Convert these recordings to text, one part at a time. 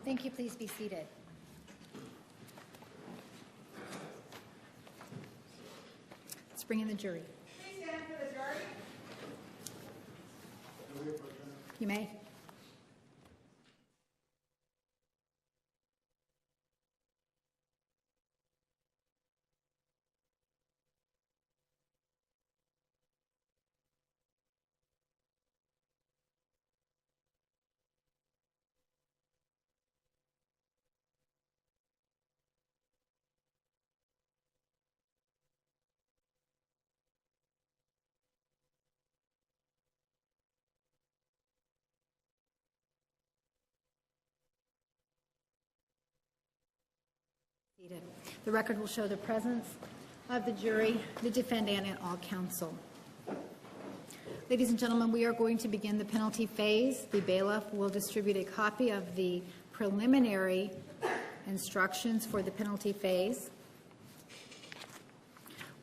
Thank you. Please be seated. Let's bring in the jury. Please stand for the jury. You may. The record will show the presence of the jury, the defendant, and all counsel. Ladies and gentlemen, we are going to begin the penalty phase. The bailiff will distribute a copy of the preliminary instructions for the penalty phase.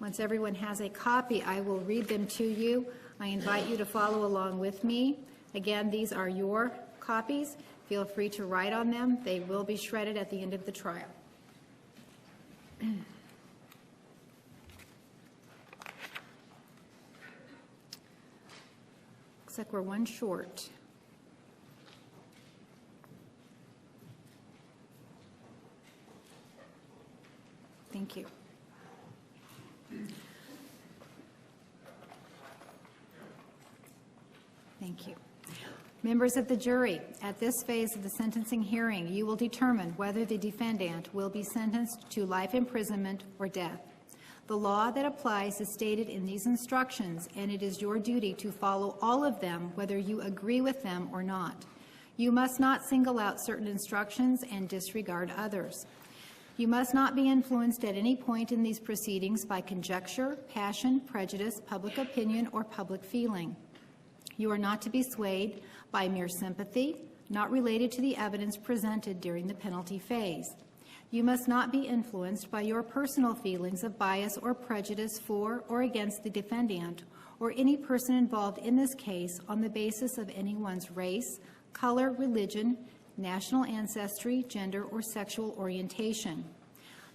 Once everyone has a copy, I will read them to you. I invite you to follow along with me. Again, these are your copies. Feel free to write on them. They will be shredded at the end of the trial. Looks like we're one short. Thank you. Thank you. Members of the jury, at this phase of the sentencing hearing, you will determine whether the defendant will be sentenced to life imprisonment or death. The law that applies is stated in these instructions, and it is your duty to follow all of them, whether you agree with them or not. You must not single out certain instructions and disregard others. You must not be influenced at any point in these proceedings by conjecture, passion, prejudice, public opinion, or public feeling. You are not to be swayed by mere sympathy, not related to the evidence presented during the penalty phase. You must not be influenced by your personal feelings of bias or prejudice for or against the defendant or any person involved in this case on the basis of anyone's race, color, religion, national ancestry, gender, or sexual orientation.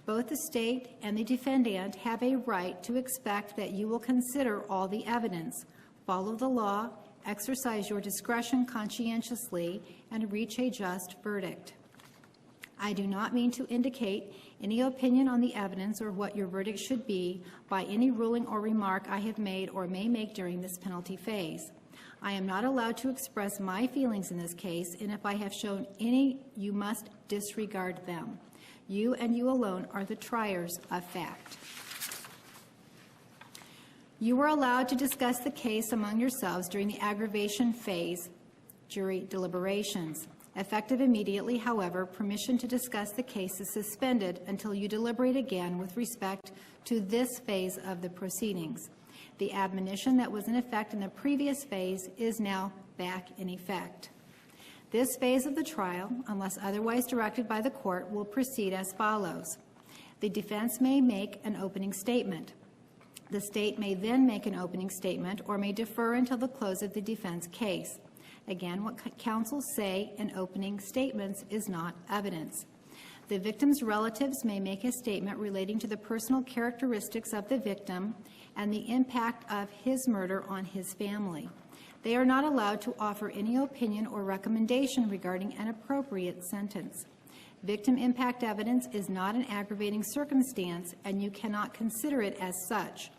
Both the state and the defendant have a right to expect that you will consider all the evidence, follow the law, exercise your discretion conscientiously, and reach a just verdict. I do not mean to indicate any opinion on the evidence or what your verdict should be by any ruling or remark I have made or may make during this penalty phase. I am not allowed to express my feelings in this case, and if I have shown any, you must disregard them. You and you alone are the triers of fact. You are allowed to discuss the case among yourselves during the aggravation phase, jury deliberations. Effective immediately, however, permission to discuss the case is suspended until you deliberate again with respect to this phase of the proceedings. The admonition that was in effect in the previous phase is now back in effect. This phase of the trial, unless otherwise directed by the court, will proceed as follows. The defense may make an opening statement. The state may then make an opening statement or may defer until the close of the defense case. Again, what counsel say in opening statements is not evidence. The victim's relatives may make a statement relating to the personal characteristics of the victim and the impact of his murder on his family. They are not allowed to offer any opinion or recommendation regarding an appropriate sentence. Victim impact evidence is not an aggravating circumstance, and you cannot consider it as such.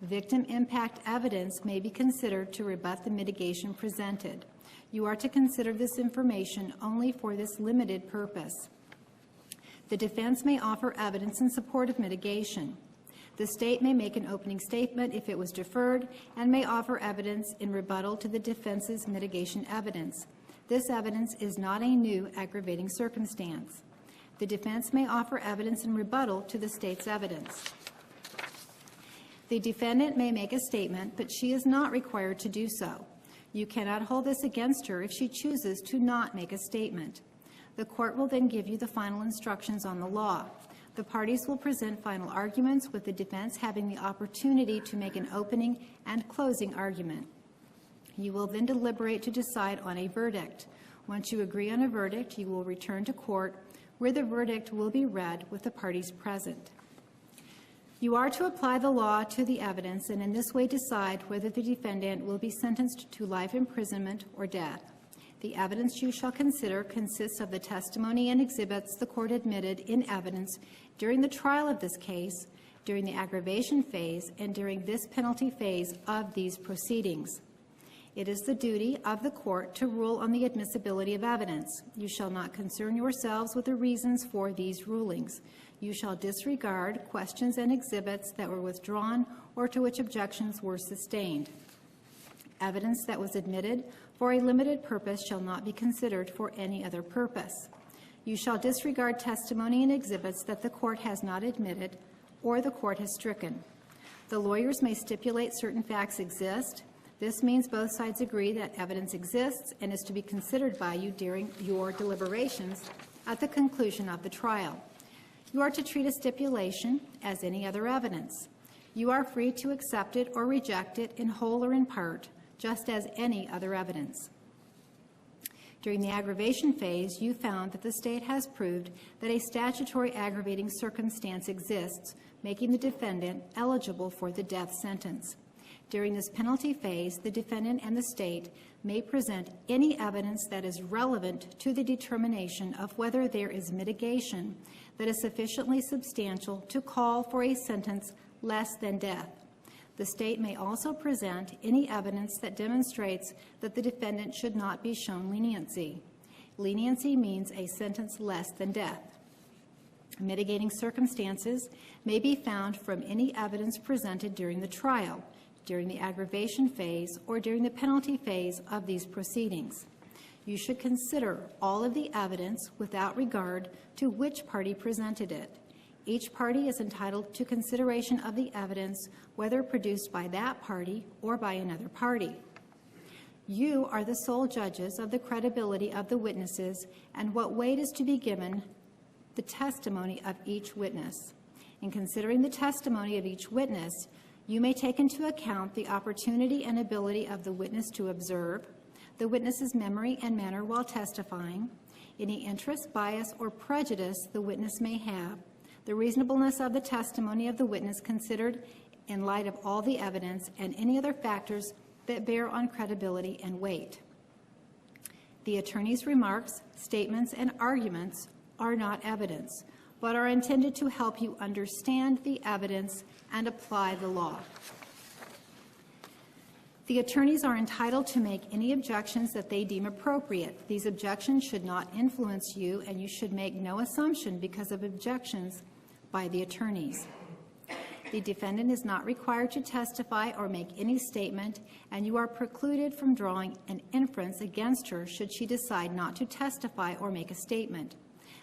Victim impact evidence may be considered to rebut the mitigation presented. You are to consider this information only for this limited purpose. The defense may offer evidence in support of mitigation. The state may make an opening statement if it was deferred and may offer evidence in rebuttal to the defense's mitigation evidence. This evidence is not a new aggravating circumstance. The defense may offer evidence in rebuttal to the state's evidence. The defendant may make a statement, but she is not required to do so. You cannot hold this against her if she chooses to not make a statement. The court will then give you the final instructions on the law. The parties will present final arguments, with the defense having the opportunity to make an opening and closing argument. You will then deliberate to decide on a verdict. Once you agree on a verdict, you will return to court where the verdict will be read with the parties present. You are to apply the law to the evidence and in this way decide whether the defendant will be sentenced to life imprisonment or death. The evidence you shall consider consists of the testimony and exhibits the court admitted in evidence during the trial of this case, during the aggravation phase, and during this penalty phase of these proceedings. It is the duty of the court to rule on the admissibility of evidence. You shall not concern yourselves with the reasons for these rulings. You shall disregard questions and exhibits that were withdrawn or to which objections were sustained. Evidence that was admitted for a limited purpose shall not be considered for any other purpose. You shall disregard testimony and exhibits that the court has not admitted or the court has stricken. The lawyers may stipulate certain facts exist. This means both sides agree that evidence exists and is to be considered by you during your deliberations at the conclusion of the trial. You are to treat a stipulation as any other evidence. You are free to accept it or reject it in whole or in part, just as any other evidence. During the aggravation phase, you found that the state has proved that a statutory aggravating circumstance exists, making the defendant eligible for the death sentence. During this penalty phase, the defendant and the state may present any evidence that is relevant to the determination of whether there is mitigation that is sufficiently substantial to call for a sentence less than death. The state may also present any evidence that demonstrates that the defendant should not be shown leniency. Leniency means a sentence less than death. Mitigating circumstances may be found from any evidence presented during the trial, during the aggravation phase, or during the penalty phase of these proceedings. You should consider all of the evidence without regard to which party presented it. Each party is entitled to consideration of the evidence, whether produced by that party or by another party. You are the sole judges of the credibility of the witnesses and what weight is to be given the testimony of each witness. In considering the testimony of each witness, you may take into account the opportunity and ability of the witness to observe, the witness's memory and manner while testifying, any interest, bias, or prejudice the witness may have, the reasonableness of the testimony of the witness considered in light of all the evidence, and any other factors that bear on credibility and weight. The attorney's remarks, statements, and arguments are not evidence, but are intended to help you understand the evidence and apply the law. The attorneys are entitled to make any objections that they deem appropriate. These objections should not influence you, and you should make no assumption because of objections by the attorneys. The defendant is not required to testify or make any statement, and you are precluded from drawing an inference against her should she decide not to testify or make a statement.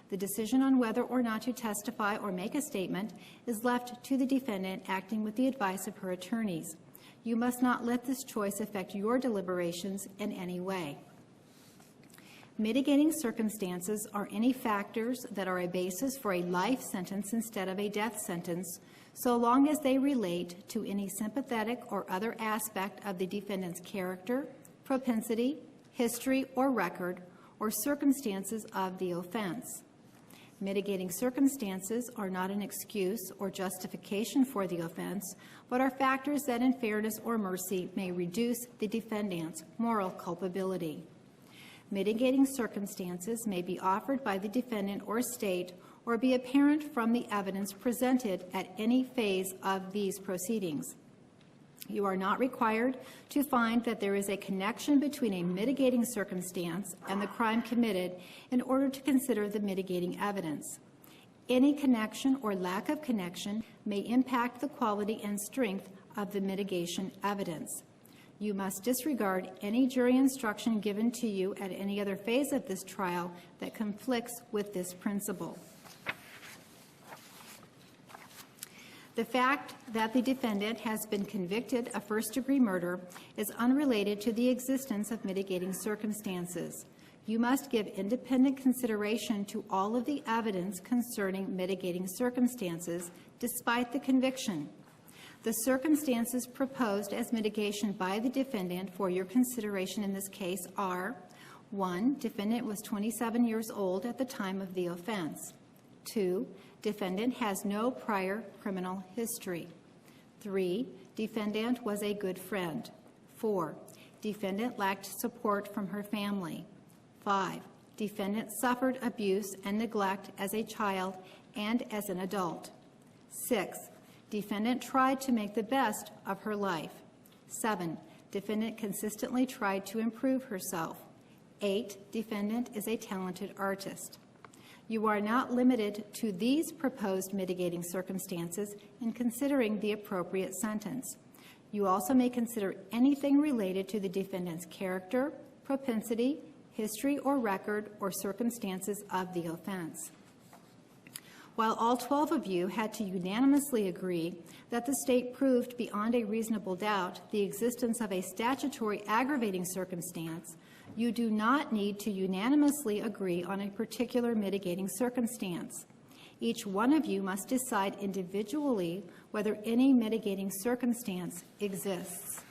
The decision on whether or not to testify or make a statement is left to the defendant acting with the advice of her attorneys. You must not let this choice affect your deliberations in any way. Mitigating circumstances are any factors that are a basis for a life sentence instead of a death sentence, so long as they relate to any sympathetic or other aspect of the defendant's character, propensity, history, or record, or circumstances of the offense. Mitigating circumstances are not an excuse or justification for the offense, but are factors that in fairness or mercy may reduce the defendant's moral culpability. Mitigating circumstances may be offered by the defendant or state or be apparent from the evidence presented at any phase of these proceedings. You are not required to find that there is a connection between a mitigating circumstance and the crime committed in order to consider the mitigating evidence. Any connection or lack of connection may impact the quality and strength of the mitigation evidence. You must disregard any jury instruction given to you at any other phase of this trial that conflicts with this principle. The fact that the defendant has been convicted of first-degree murder is unrelated to the existence of mitigating circumstances. You must give independent consideration to all of the evidence concerning mitigating circumstances despite the conviction. The circumstances proposed as mitigation by the defendant for your consideration in this case are 1, defendant was 27 years old at the time of the offense. 2, defendant has no prior criminal history. 3, defendant was a good friend. 4, defendant lacked support from her family. 5, defendant suffered abuse and neglect as a child and as an adult. 6, defendant tried to make the best of her life. 7, defendant consistently tried to improve herself. 8, defendant is a talented artist. You are not limited to these proposed mitigating circumstances in considering the appropriate sentence. You also may consider anything related to the defendant's character, propensity, history or record, or circumstances of the offense. While all 12 of you had to unanimously agree that the state proved beyond a reasonable doubt the existence of a statutory aggravating circumstance, you do not need to unanimously agree on a particular mitigating circumstance. Each one of you must decide individually whether any mitigating circumstance exists.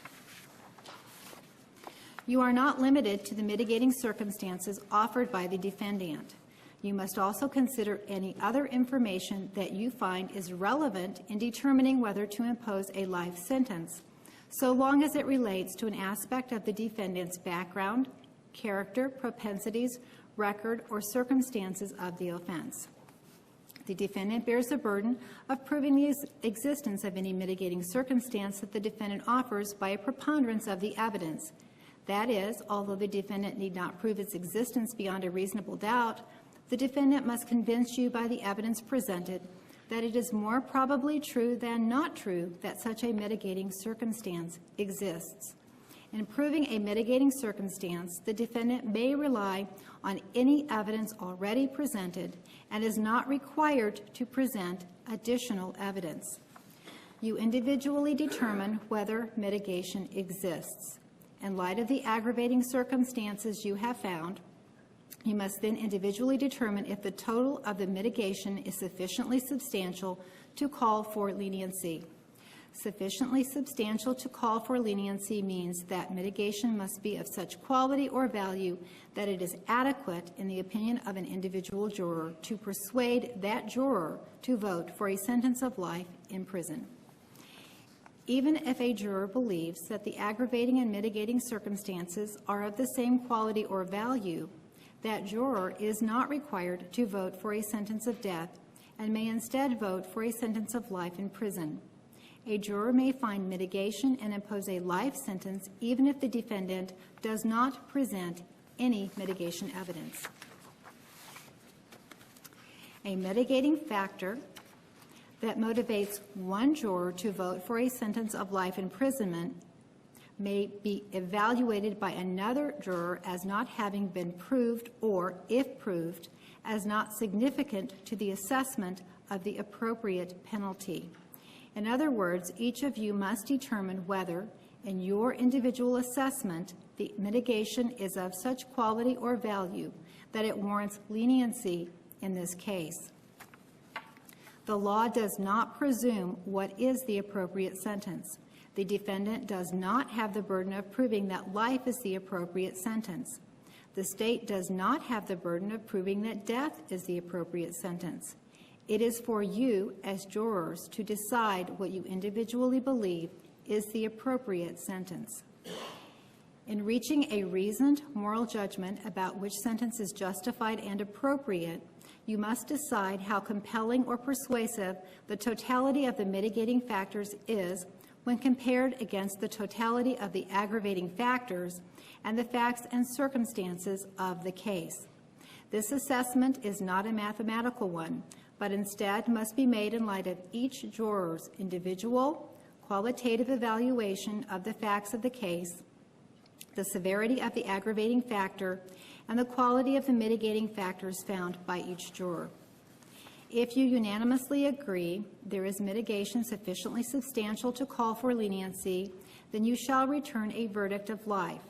You are not limited to the mitigating circumstances offered by the defendant. You must also consider any other information that you find is relevant in determining whether to impose a life sentence, so long as it relates to an aspect of the defendant's background, character, propensities, record, or circumstances of the offense. The defendant bears the burden of proving the existence of any mitigating circumstance that the defendant offers by a preponderance of the evidence. That is, although the defendant need not prove its existence beyond a reasonable doubt, the defendant must convince you by the evidence presented that it is more probably true than not true that such a mitigating circumstance exists. In proving a mitigating circumstance, the defendant may rely on any evidence already presented and is not required to present additional evidence. You individually determine whether mitigation exists. In light of the aggravating circumstances you have found, you must then individually determine if the total of the mitigation is sufficiently substantial to call for leniency. Sufficiently substantial to call for leniency means that mitigation must be of such quality or value that it is adequate, in the opinion of an individual juror, to persuade that juror to vote for a sentence of life in prison. Even if a juror believes that the aggravating and mitigating circumstances are of the same quality or value, that juror is not required to vote for a sentence of death and may instead vote for a sentence of life in prison. A juror may find mitigation and impose a life sentence even if the defendant does not present any mitigation evidence. A mitigating factor that motivates one juror to vote for a sentence of life imprisonment may be evaluated by another juror as not having been proved or, if proved, as not significant to the assessment of the appropriate penalty. In other words, each of you must determine whether, in your individual assessment, the mitigation is of such quality or value that it warrants leniency in this case. The law does not presume what is the appropriate sentence. The defendant does not have the burden of proving that life is the appropriate sentence. The state does not have the burden of proving that death is the appropriate sentence. It is for you as jurors to decide what you individually believe is the appropriate sentence. In reaching a reasoned moral judgment about which sentence is justified and appropriate, you must decide how compelling or persuasive the totality of the mitigating factors is when compared against the totality of the aggravating factors and the facts and circumstances of the case. This assessment is not a mathematical one, but instead must be made in light of each juror's individual, qualitative evaluation of the facts of the case, the severity of the aggravating factor, and the quality of the mitigating factors found by each juror. If you unanimously agree there is mitigation sufficiently substantial to call for leniency, then you shall return a verdict of life.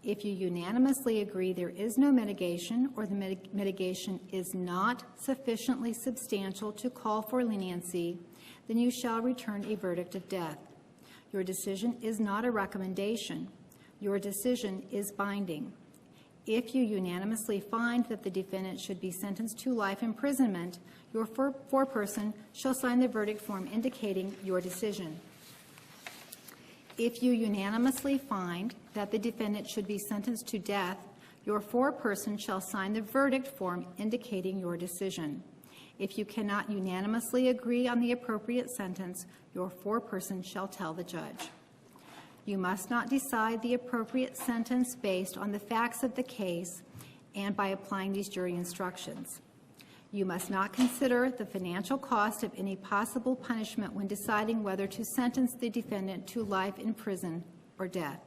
If you unanimously agree there is no mitigation or the mitigation is not sufficiently substantial to call for leniency, then you shall return a verdict of death. Your decision is not a recommendation. Your decision is binding. If you unanimously find that the defendant should be sentenced to life imprisonment, your foreperson shall sign the verdict form indicating your decision. If you unanimously find that the defendant should be sentenced to death, your foreperson shall sign the verdict form indicating your decision. If you cannot unanimously agree on the appropriate sentence, your foreperson shall tell the judge. You must not decide the appropriate sentence based on the facts of the case and by applying these jury instructions. You must not consider the financial cost of any possible punishment when deciding whether to sentence the defendant to life in prison or death.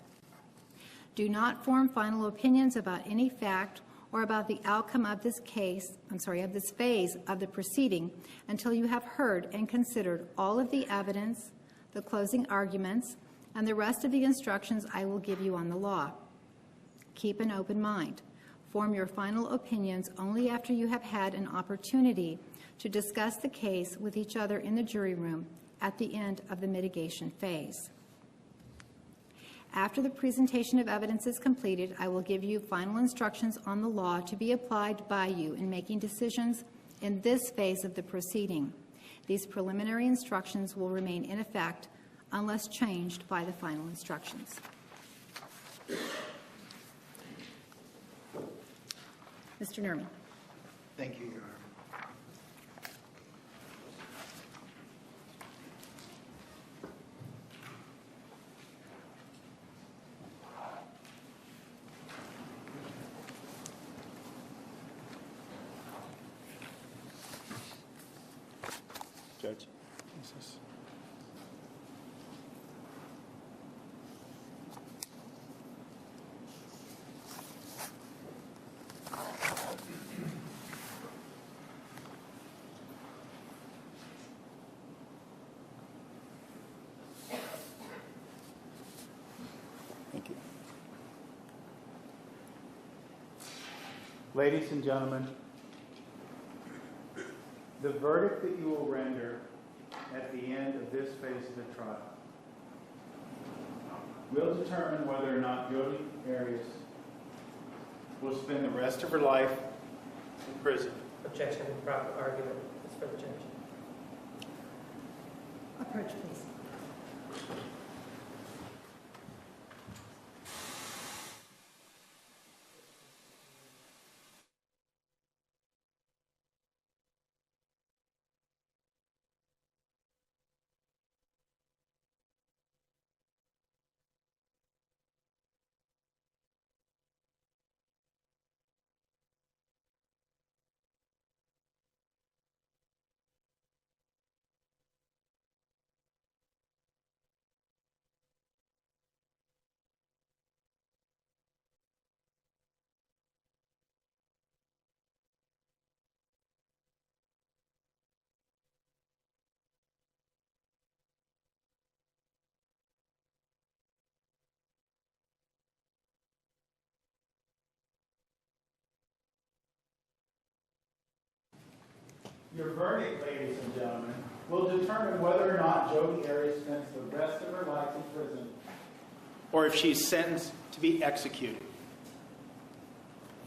Do not form final opinions about any fact or about the outcome of this phase of the proceeding until you have heard and considered all of the evidence, the closing arguments, and the rest of the instructions I will give you on the law. Keep an open mind. Form your final opinions only after you have had an opportunity to discuss the case with each other in the jury room at the end of the mitigation phase. After the presentation of evidence is completed, I will give you final instructions on the law to be applied by you in making decisions in this phase of the proceeding. These preliminary instructions will remain in effect unless changed by the final instructions. Mr. Nerman. Thank you, Your Honor. Judge. Thank you. Ladies and gentlemen, the verdict that you will render at the end of this phase of the trial will determine whether or not Jodi Arias will spend the rest of her life in prison. Objection. Proper argument is for the judge. Approach, please. Your verdict, ladies and gentlemen, will determine whether or not Jodi Arias spends the rest of her life in prison or if she's sentenced to be executed.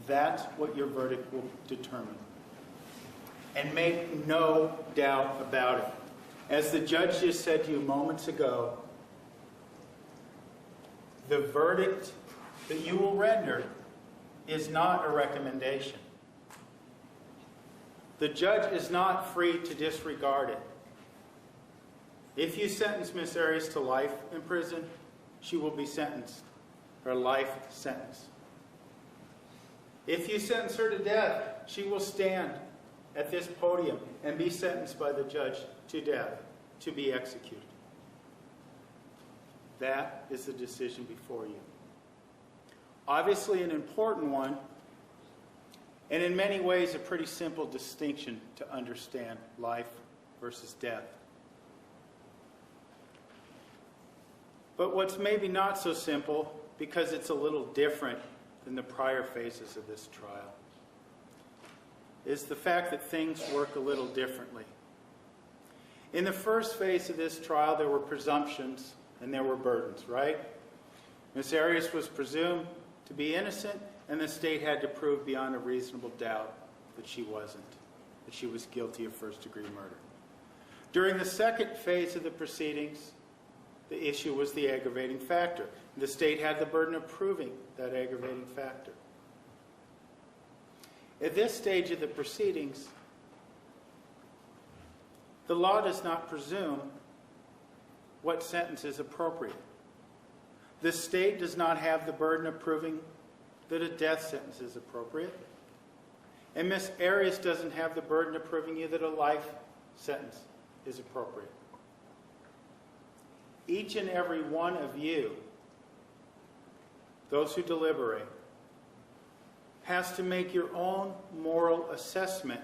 That's what your verdict will determine. And make no doubt about it. As the judge just said to you moments ago, the verdict that you will render is not a recommendation. The judge is not free to disregard it. If you sentence Ms. Arias to life in prison, she will be sentenced, or a life sentence. If you sentence her to death, she will stand at this podium and be sentenced by the judge to death, to be executed. That is the decision before you. Obviously an important one, and in many ways a pretty simple distinction to understand life versus death. But what's maybe not so simple, because it's a little different than the prior phases of this trial, is the fact that things work a little differently. In the first phase of this trial, there were presumptions and there were burdens, right? Ms. Arias was presumed to be innocent, and the state had to prove beyond a reasonable doubt that she wasn't, that she was guilty of first-degree murder. During the second phase of the proceedings, the issue was the aggravating factor. The state had the burden of proving that aggravating factor. At this stage of the proceedings, the law does not presume what sentence is appropriate. The state does not have the burden of proving that a death sentence is appropriate. And Ms. Arias doesn't have the burden of proving you that a life sentence is appropriate. Each and every one of you, those who deliberate, has to make your own moral assessment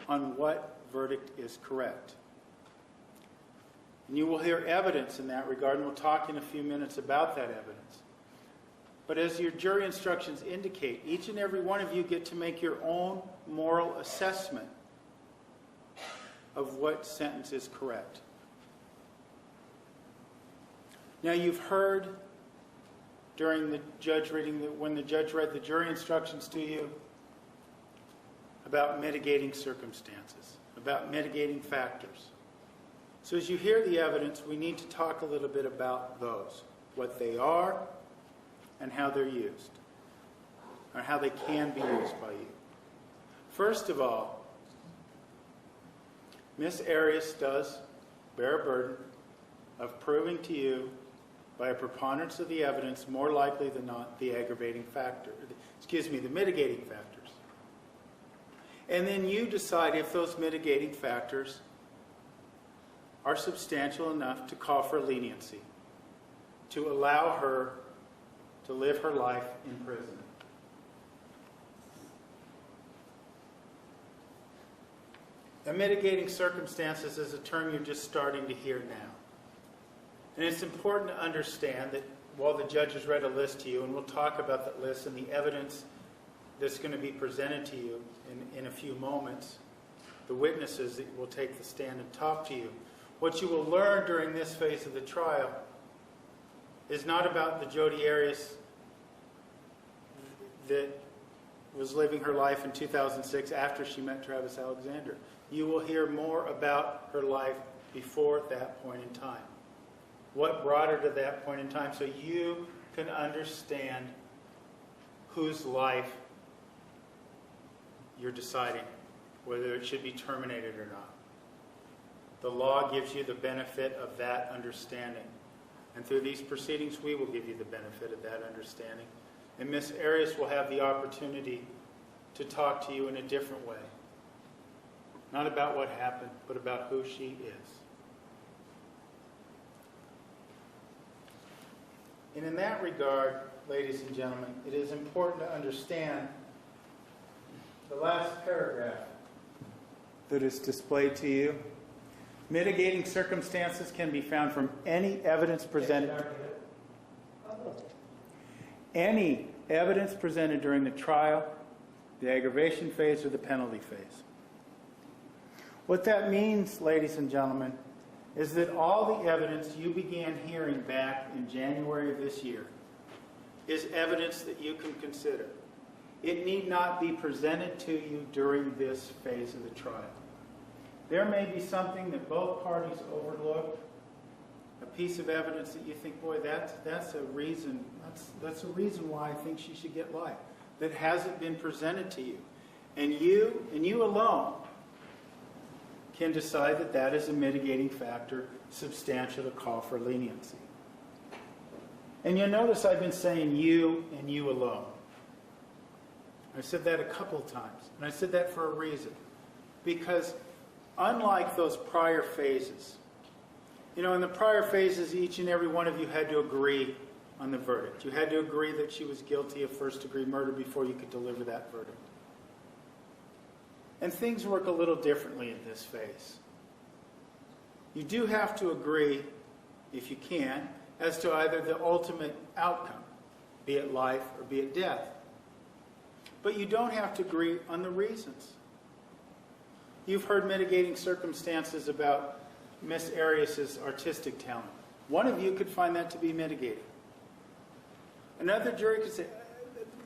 on what verdict is correct. And you will hear evidence in that regard, and we'll talk in a few minutes about that evidence. But as your jury instructions indicate, each and every one of you get to make your own moral assessment of what sentence is correct. Now, you've heard during the judge reading, when the judge read the jury instructions to you, about mitigating circumstances, about mitigating factors. So as you hear the evidence, we need to talk a little bit about those, what they are and how they're used, or how they can be used by you. First of all, Ms. Arias does bear a burden of proving to you by a preponderance of the evidence, more likely than not, the aggravating factor, the mitigating factors. And then you decide if those mitigating factors are substantial enough to call for leniency, to allow her to live her life in prison. The mitigating circumstances is a term you're just starting to hear now. And it's important to understand that while the judge has read a list to you, and we'll talk about that list and the evidence that's going to be presented to you in a few moments, the witnesses that will take the stand and talk to you, what you will learn during this phase of the trial is not about the Jodi Arias that was living her life in 2006 after she met Travis Alexander. You will hear more about her life before that point in time. What brought her to that point in time, so you can understand whose life you're deciding whether it should be terminated or not. The law gives you the benefit of that understanding. And through these proceedings, we will give you the benefit of that understanding. And Ms. Arias will have the opportunity to talk to you in a different way. Not about what happened, but about who she is. And in that regard, ladies and gentlemen, it is important to understand the last paragraph that is displayed to you. Mitigating circumstances can be found from any evidence presented. Any evidence presented during the trial, the aggravation phase, or the penalty phase. What that means, ladies and gentlemen, is that all the evidence you began hearing back in January of this year is evidence that you can consider. It need not be presented to you during this phase of the trial. There may be something that both parties overlooked, a piece of evidence that you think, boy, that's a reason. That's a reason why I think she should get life. That hasn't been presented to you, and you alone can decide that that is a mitigating factor substantial to call for leniency. And you'll notice I've been saying you and you alone. I said that a couple of times, and I said that for a reason, because unlike those prior phases, in the prior phases, each and every one of you had to agree on the verdict. You had to agree that she was guilty of first-degree murder before you could deliver that verdict. And things work a little differently in this phase. You do have to agree, if you can, as to either the ultimate outcome, be it life or be it death. But you don't have to agree on the reasons. You've heard mitigating circumstances about Miss Arias' artistic talent. One of you could find that to be mitigating. Another jury could say,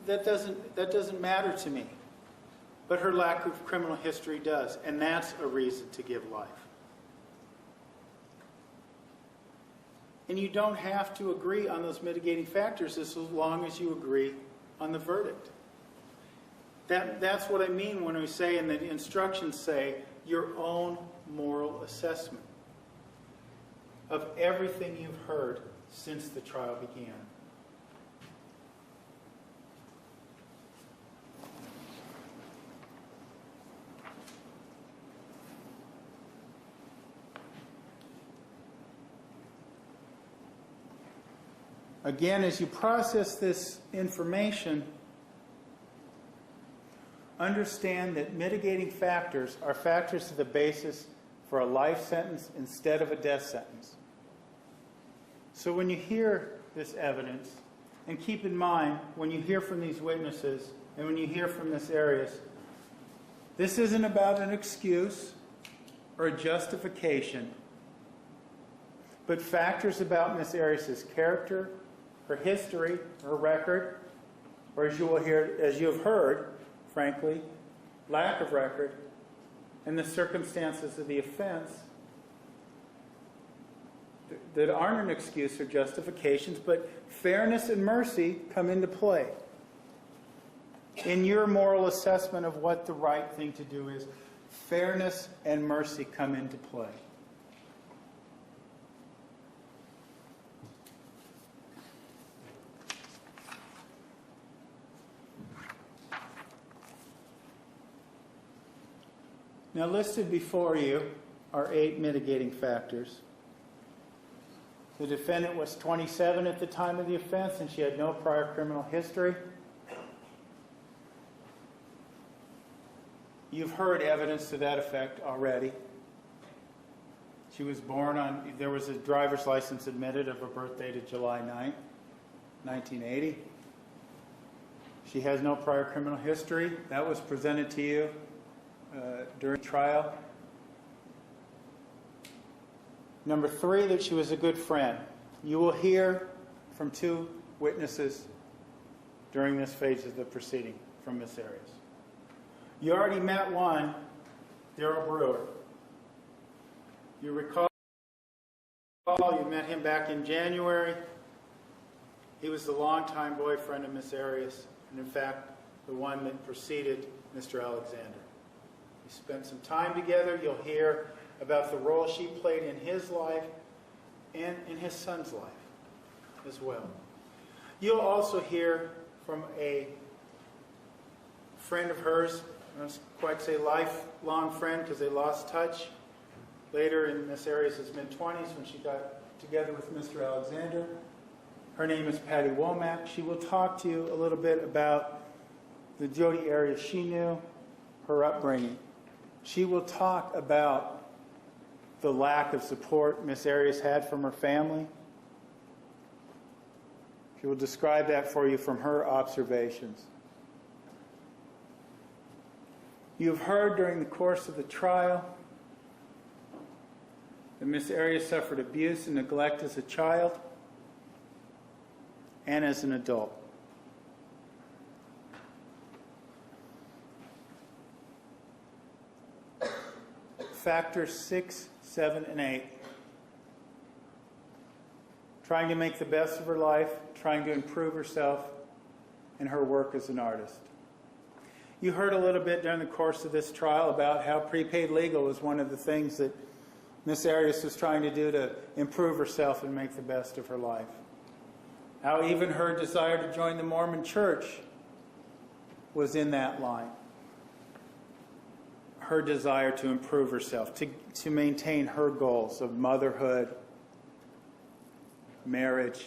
that doesn't matter to me. But her lack of criminal history does, and that's a reason to give life. And you don't have to agree on those mitigating factors as long as you agree on the verdict. That's what I mean when we say, and the instructions say, your own moral assessment of everything you've heard since the trial began. Again, as you process this information, understand that mitigating factors are factors to the basis for a life sentence instead of a death sentence. So when you hear this evidence, and keep in mind, when you hear from these witnesses, and when you hear from Ms. Arias, this isn't about an excuse or a justification, but factors about Ms. Arias' character, her history, her record, or as you have heard, frankly, lack of record, and the circumstances of the offense that aren't an excuse or justifications, but fairness and mercy come into play in your moral assessment of what the right thing to do is. Fairness and mercy come into play. Now, listed before you are 8 mitigating factors. The defendant was 27 at the time of the offense, and she had no prior criminal history. You've heard evidence to that effect already. She was born on, there was a driver's license admitted of her birth date of July 9th, 1980. She has no prior criminal history. That was presented to you during trial. Number 3, that she was a good friend. You will hear from 2 witnesses during this phase of the proceeding from Ms. Arias. You already met one, Daryl Brewer. You recall you met him back in January. He was the longtime boyfriend of Ms. Arias, and in fact, the one that preceded Mr. Alexander. You spent some time together. You'll hear about the role she played in his life and in his son's life as well. You'll also hear from a friend of hers, I don't quite say lifelong friend because they lost touch later in Miss Arias' mid-20s when she got together with Mr. Alexander. Her name is Patty Womack. She will talk to you a little bit about the Jody Arias she knew, her upbringing. She will talk about the lack of support Miss Arias had from her family. She will describe that for you from her observations. You've heard during the course of the trial that Miss Arias suffered abuse and neglect as a child and as an adult. Factors 6, 7, and 8. Trying to make the best of her life, trying to improve herself and her work as an artist. You heard a little bit during the course of this trial about how prepaid legal was one of the things that Miss Arias was trying to do to improve herself and make the best of her life. How even her desire to join the Mormon Church was in that line. Her desire to improve herself, to maintain her goals of motherhood, marriage,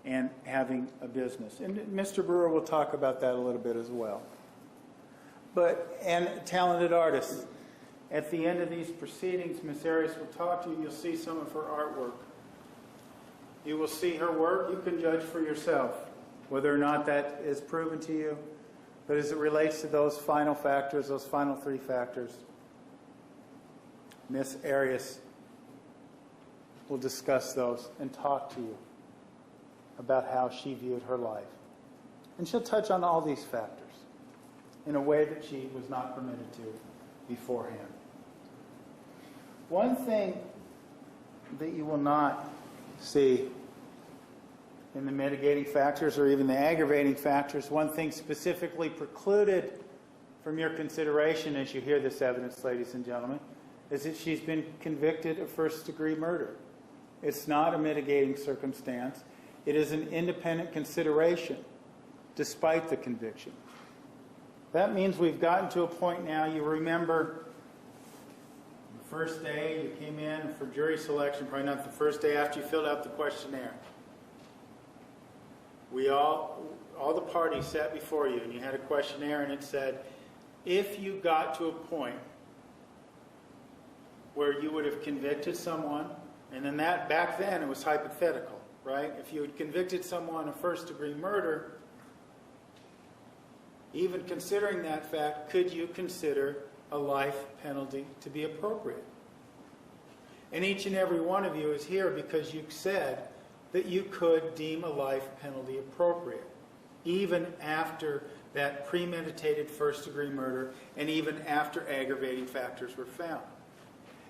and having a business. And Mr. Brewer will talk about that a little bit as well. And talented artists. At the end of these proceedings, Miss Arias will talk to you. You'll see some of her artwork. You will see her work. You can judge for yourself whether or not that is proven to you. But as it relates to those final factors, those final 3 factors, Miss Arias will discuss those and talk to you about how she viewed her life And she'll touch on all these factors in a way that she was not permitted to beforehand. One thing that you will not see in the mitigating factors or even the aggravating factors, one thing specifically precluded from your consideration as you hear this evidence, ladies and gentlemen, is that she's been convicted of first-degree murder. It's not a mitigating circumstance. It is an independent consideration, despite the conviction. That means we've gotten to a point now, you remember the first day you came in for jury selection, probably not the first day after you filled out the questionnaire. All the parties sat before you and you had a questionnaire and it said, if you got to a point where you would have convicted someone, and then that, back then it was hypothetical, right? If you had convicted someone of first-degree murder, even considering that fact, could you consider a life penalty to be appropriate? And each and every one of you is here because you said that you could deem a life penalty appropriate, even after that premeditated first-degree murder and even after aggravating factors were found.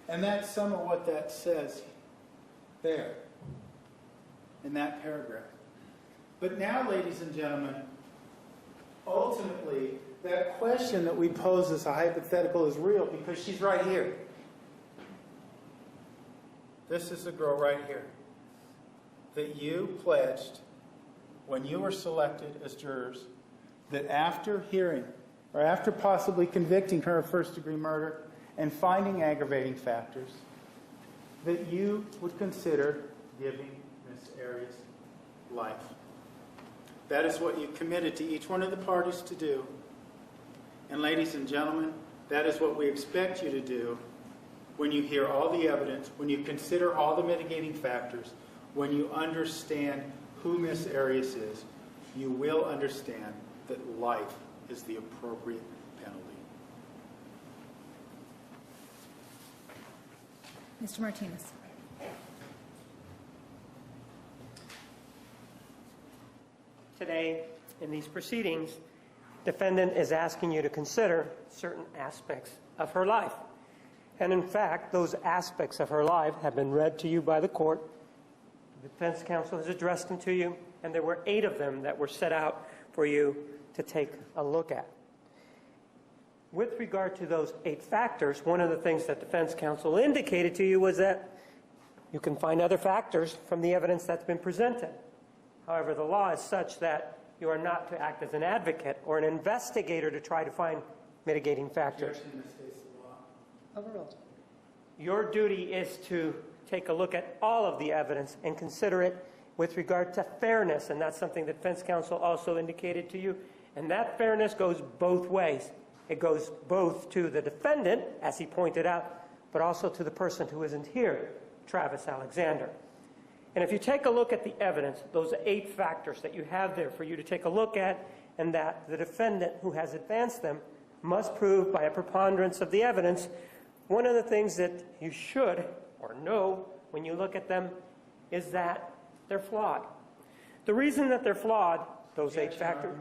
And that's some of what that says there in that paragraph. But now, ladies and gentlemen, ultimately, that question that we pose as a hypothetical is real because she's right here. This is the girl right here that you pledged when you were selected as jurors that after hearing or after possibly convicting her of first-degree murder and finding aggravating factors, that you would consider giving Miss Arias life. That is what you committed to each one of the parties to do. And ladies and gentlemen, that is what we expect you to do when you hear all the evidence, when you consider all the mitigating factors, when you understand who Miss Arias is, you will understand that life is the appropriate penalty. Mr. Martinez. Today, in these proceedings, defendant is asking you to consider certain aspects of her life. And in fact, those aspects of her life have been read to you by the court. The defense counsel has addressed them to you, and there were 8 of them that were set out for you to take a look at. With regard to those 8 factors, one of the things that defense counsel indicated to you was that you can find other factors from the evidence that's been presented. However, the law is such that you are not to act as an advocate or an investigator to try to find mitigating factors. Overruled. Your duty is to take a look at all of the evidence and consider it with regard to fairness, and that's something that defense counsel also indicated to you. And that fairness goes both ways. It goes both to the defendant, as he pointed out, but also to the person who isn't here, Travis Alexander. And if you take a look at the evidence, those 8 factors that you have there for you to take a look at, and that the defendant who has advanced them must prove by a preponderance of the evidence, one of the things that you should or know when you look at them is that they're flawed. The reason that they're flawed, those 8 factors...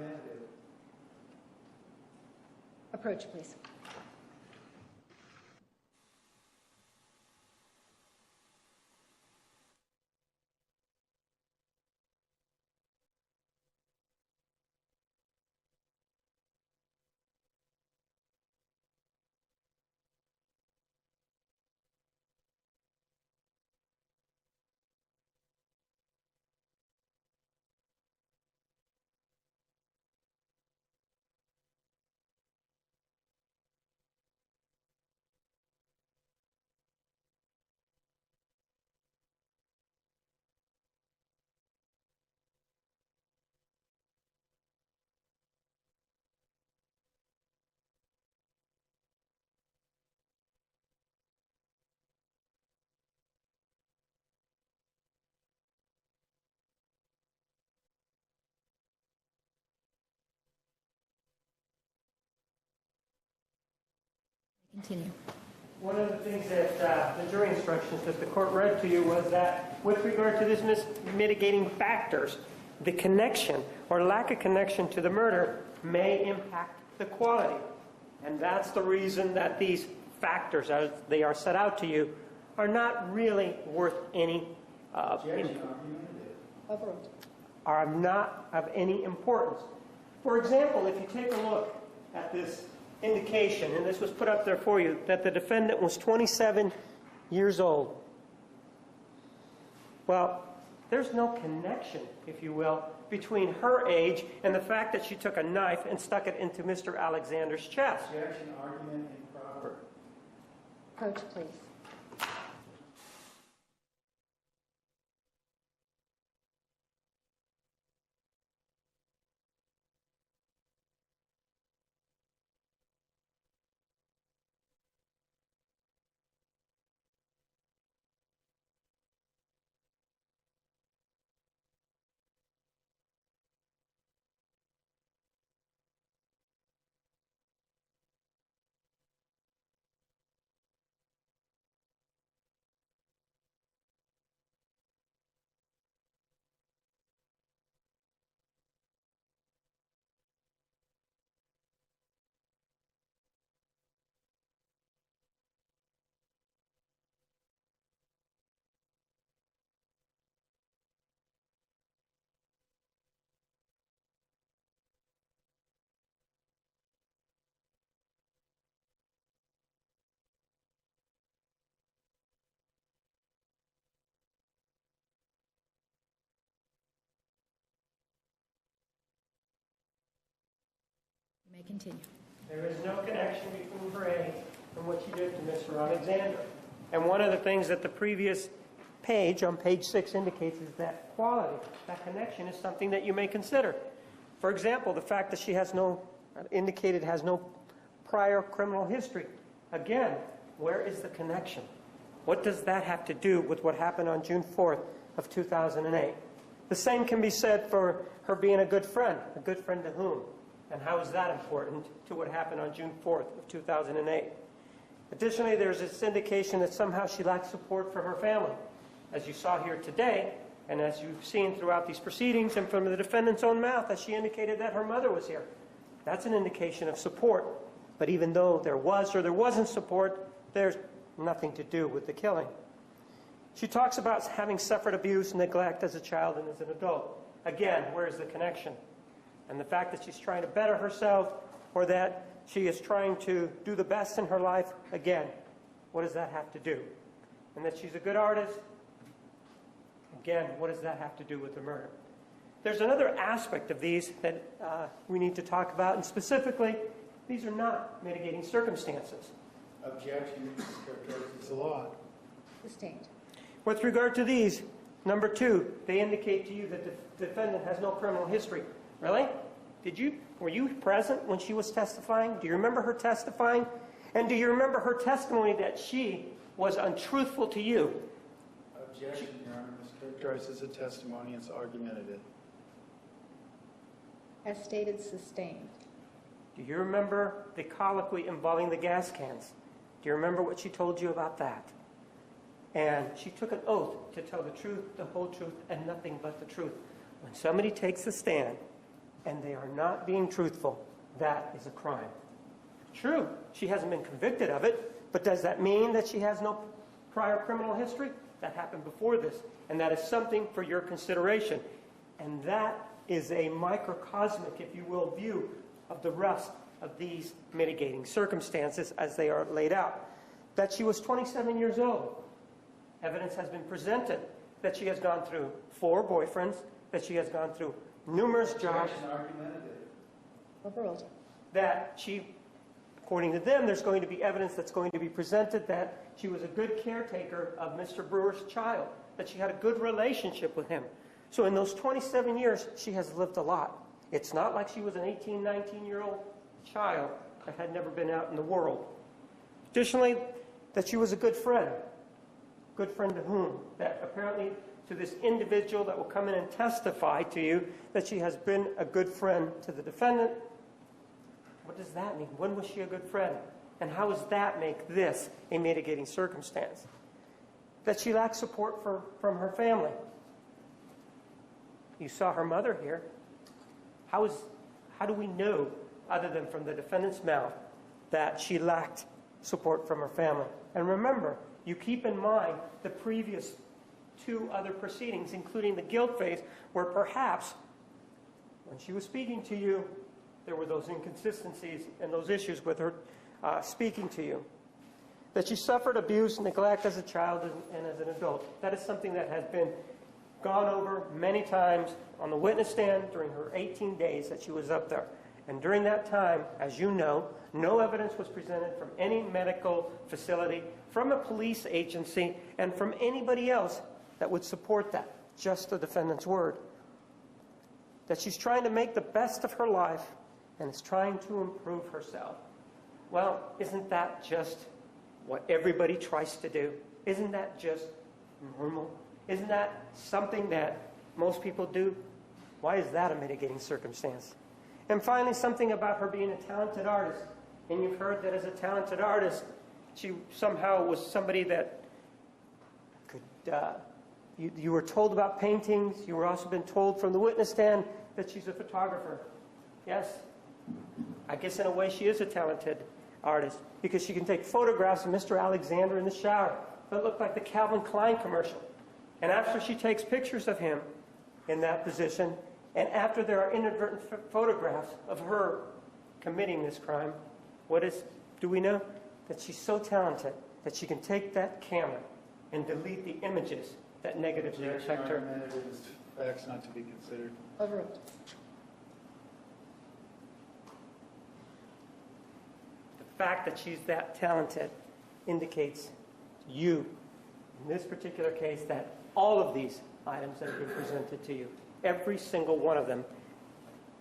Approach, please. Continue. One of the things that the jury instructions that the court read to you was that with regard to this mitigating factors, the connection or lack of connection to the murder may impact the quality. And that's the reason that these factors, as they are set out to you, are not really worth any, are not of any importance. For example, if you take a look at this indication, and this was put up there for you, that the defendant was 27 years old. Well, there's no connection, if you will, between her age and the fact that she took a knife and stuck it into Mr. Alexander's chest. Objection, argument improper. Approach, please. You may continue. There is no connection between her age and what she did to Mr. Alexander. And one of the things that the previous page, on page 6, indicates is that quality, that connection is something that you may consider. For example, the fact that she has no prior criminal history. Again, where is the connection? What does that have to do with what happened on June 4th of 2008? The same can be said for her being a good friend to whom? And how is that important to what happened on June 4th of 2008? Additionally, there's this indication that somehow she lacked support from her family. As you saw here today, and as you've seen throughout these proceedings and from the defendant's own mouth, as she indicated that her mother was here. That's an indication of support. But even though there was or there wasn't support, there's nothing to do with the killing. She talks about having suffered abuse and neglect as a child and as an adult. Again, where's the connection? And the fact that she's trying to better herself or that she is trying to do the best in her life, again, what does that have to do? And that she's a good artist, again, what does that have to do with the murder? There's another aspect of these that we need to talk about, and specifically, these are not mitigating circumstances. Objection, it's a law. Sustained. With regard to these, number 2, they indicate to you that the defendant has no criminal history. Really? Were you present when she was testifying? Do you remember her testifying? And do you remember her testimony that she was untruthful to you? Objection, Your Honor. Mischaracterizes a testimony. It's argumentative. As stated, sustained. Do you remember the colloquy involving the gas cans? Do you remember what she told you about that? And she took an oath to tell the truth, the whole truth, and nothing but the truth. When somebody takes a stand and they are not being truthful, that is a crime. True, she hasn't been convicted of it, but does that mean that she has no prior criminal history? That happened before this, and that is something for your consideration. And that is a microcosmic, if you will, view of the rest of these mitigating circumstances as they are laid out. That she was 27 years old. Evidence has been presented that she has gone through 4 boyfriends, that she has gone through numerous jobs. Overruled. That she, according to them, there's going to be evidence that's going to be presented that she was a good caretaker of Mr. Brewer's child, that she had a good relationship with him. So in those 27 years, she has lived a lot. It's not like she was an 18, 19-year-old child that had never been out in the world. Additionally, that she was a good friend. Good friend to whom? That apparently to this individual that will come in and testify to you that she has been a good friend to the defendant. What does that mean? When was she a good friend? And how does that make this a mitigating circumstance? That she lacks support from her family. You saw her mother here. How do we know, other than from the defendant's mouth, that she lacked support from her family? And remember, you keep in mind the previous 2 other proceedings, including the guilt phase, where perhaps when she was speaking to you, there were those inconsistencies and those issues with her speaking to you. That she suffered abuse and neglect as a child and as an adult. That is something that has been gone over many times on the witness stand during her 18 days that she was up there. And during that time, as you know, no evidence was presented from any medical facility, from a police agency, and from anybody else that would support that, just the defendant's word. That she's trying to make the best of her life and is trying to improve herself. Well, isn't that just what everybody tries to do? Isn't that just normal? Isn't that something that most people do? Why is that a mitigating circumstance? And finally, something about her being a talented artist. And you've heard that as a talented artist, she somehow was somebody that could, you were told about paintings. You were also been told from the witness stand that she's a photographer. Yes, I guess in a way she is a talented artist because she can take photographs of Mr. Alexander in the shower that look like the Calvin Klein commercial. And after she takes pictures of him in that position, and after there are inadvertent photographs of her committing this crime, do we know? That she's so talented that she can take that camera and delete the images that negatively affect her. Facts not to be considered. Overruled. The fact that she's that talented indicates to you, in this particular case, that all of these items that have been presented to you, every single one of them,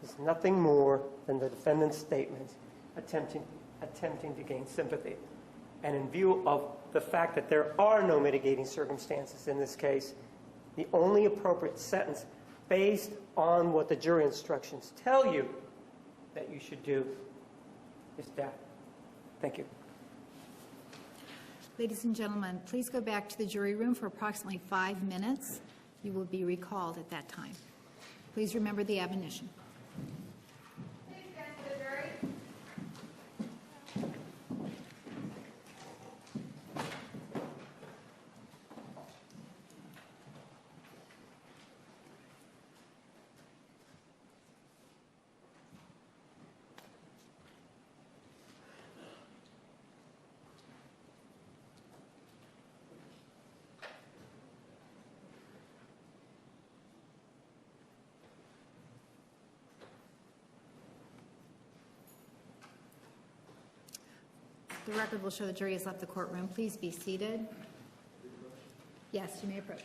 is nothing more than the defendant's statements attempting to gain sympathy. And in view of the fact that there are no mitigating circumstances in this case, the only appropriate sentence based on what the jury instructions tell you that you should do is death. Thank you. Ladies and gentlemen, please go back to the jury room for approximately 5 minutes. You will be recalled at that time. Please remember the admonition. The record will show the jury has left the courtroom. Please be seated. Yes, you may approach.